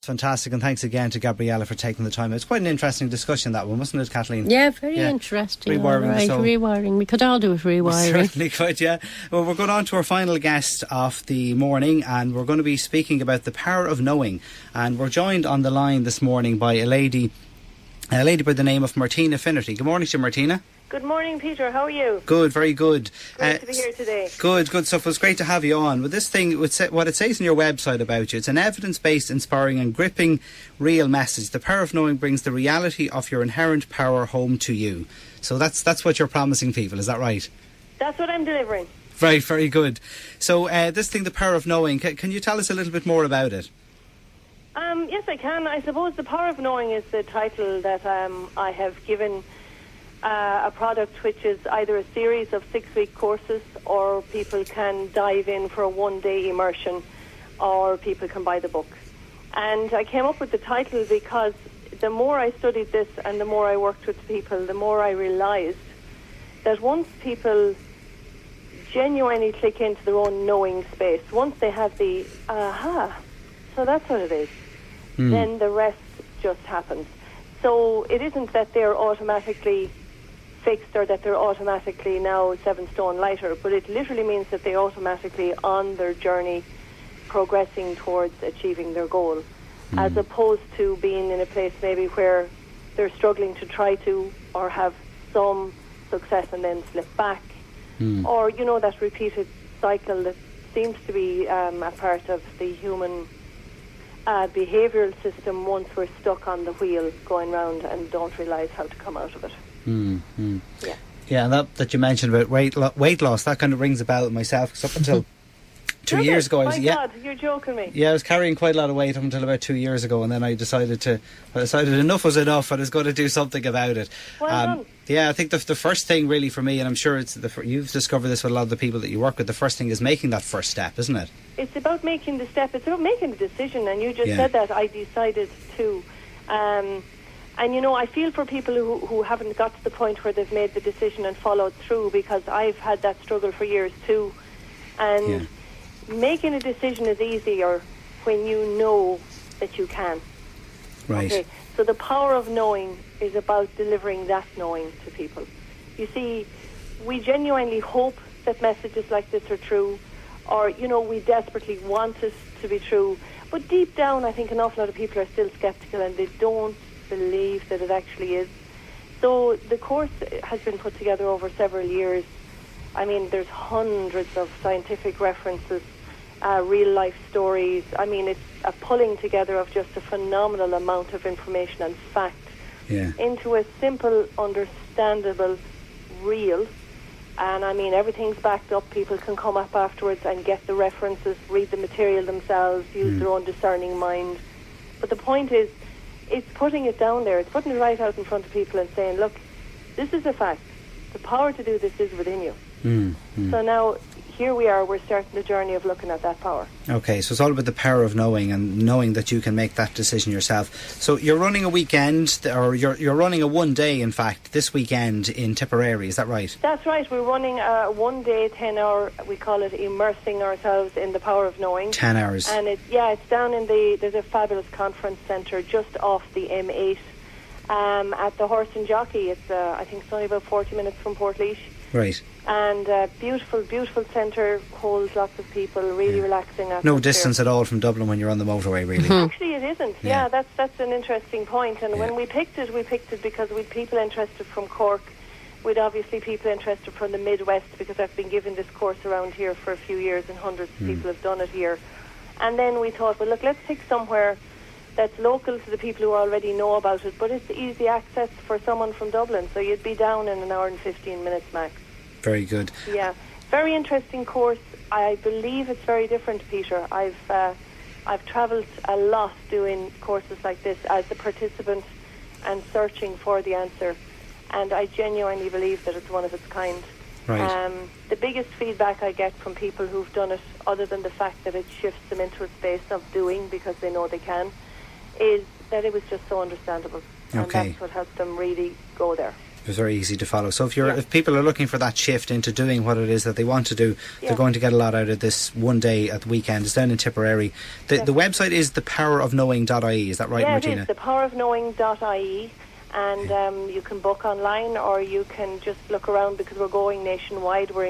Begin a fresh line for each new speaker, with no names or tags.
fantastic, and thanks again to Gabriella for taking the time. It's quite an interesting discussion, that one, wasn't it, Kathleen?
Yeah, very interesting.
Rewiring the soul.
Rewiring. We could all do with rewiring.
We certainly could, yeah. Well, we're going on to our final guest of the morning, and we're going to be speaking about the power of knowing. And we're joined on the line this morning by a lady by the name of Martina Finnerty. Good morning to you, Martina.
Good morning, Peter. How are you?
Good, very good.
Great to be here today.
Good stuff. Well, it's great to have you on. With this thing, what it says on your website about you, it's an evidence-based, inspiring and gripping real message. The power of knowing brings the reality of your inherent power home to you. So that's what you're promising people, is that right?
That's what I'm delivering.
Right, very good. So this thing, the power of knowing, can you tell us a little bit more about it?
Yes, I can. I suppose the power of knowing is the title that I have given a product which is either a series of 6-week courses, or people can dive in for a 1-day immersion, or people can buy the book. And I came up with the title because the more I studied this and the more I worked with people, the more I realised that once people genuinely click into their own knowing space, once they have the aha, so that's what it is, then the rest just happens. So it isn't that they're automatically fixed or that they're automatically now 7 stone lighter, but it literally means that they're automatically on their journey progressing towards achieving their goal, as opposed to being in a place maybe where they're struggling to try to or have some success and then slip back, or that repeated cycle that seems to be a part of the human behavioural system once we're stuck on the wheel going round and don't realise how to come out of it. Yeah, and that you mentioned about weight loss, that kind of rings a bell with myself, because up until 2 years ago, God, you're joking me.
Yeah, I was carrying quite a lot of weight up until about 2 years ago, and then I decided enough was enough, and I was going to do something about it.
Well done.
Yeah, I think the first thing really for me, and I'm sure you've discovered this with a lot of the people that you work with, the first thing is making that first step, isn't it?
It's about making the step. It's about making the decision, and you just said that. I decided to. And I feel for people who haven't got to the point where they've made the decision and followed through, because I've had that struggle for years too. And making a decision is easier when you know that you can.
Right.
Okay. So the power of knowing is about delivering that knowing to people. You see, we genuinely hope that messages like this are true, or, we desperately want it to be true. But deep down, I think an awful lot of people are still sceptical, and they don't believe that it actually is. So the course has been put together over several years. I mean, there's hundreds of scientific references, real life stories. I mean, it's a pulling together of just a phenomenal amount of information and fact into a simple, understandable, real. And I mean, everything's backed up. People can come up afterwards and get the references, read the material themselves, use their own discerning mind. But the point is, it's putting it down there. It's putting it right out in front of people and saying, look, this is a fact. The power to do this is within you. So now, here we are, we're starting the journey of looking at that power. Okay, so it's all about the power of knowing, and knowing that you can make that decision yourself. So you're running a weekend, or you're running a 1 day, in fact, this weekend in Tipperary, is that right? That's right. We're running a 1 day, 10-hour, we call it immersing ourselves in the power of knowing. 10 hours. And it's down in there's a fabulous conference centre just off the M8 at the Horse and Jockey. It's, I think it's only about 40 minutes from Portlaoise. Right. And beautiful, beautiful centre, holds lots of people, really relaxing atmosphere. No distance at all from Dublin when you're on the motorway, really. Actually, it isn't. Yeah, that's an interesting point. And when we picked it because we'd people interested from Cork. We'd obviously people interested from the Midwest, because I've been giving this course around here for a few years, and hundreds of people have done it here. And then we thought, well, look, let's pick somewhere that's local to the people who already know about it, but it's easy access for someone from Dublin. So you'd be down in an hour and 15 minutes max. Very good. Yeah, very interesting course. I believe it's very different, Peter. I've travelled a lot doing courses like this as a participant and searching for the answer, and I genuinely believe that it's one of its kind. Right. The biggest feedback I get from people who've done it, other than the fact that it shifts them into a space of doing because they know they can, is that it was just so understandable. Okay. And that's what helped them really go there.
was very easy to follow. So
Yeah.
if people are looking for that shift into doing what it is that they want to do,
Yeah.
they're going to get a lot out of this one day at the weekend. It's down in Tipperary. The website is thepowerofknowing.ie. Is that right,
Yeah,
Martina?
it is thepowerofknowing.ie, and you can book online, or you can just look around, because we're going nationwide. We're in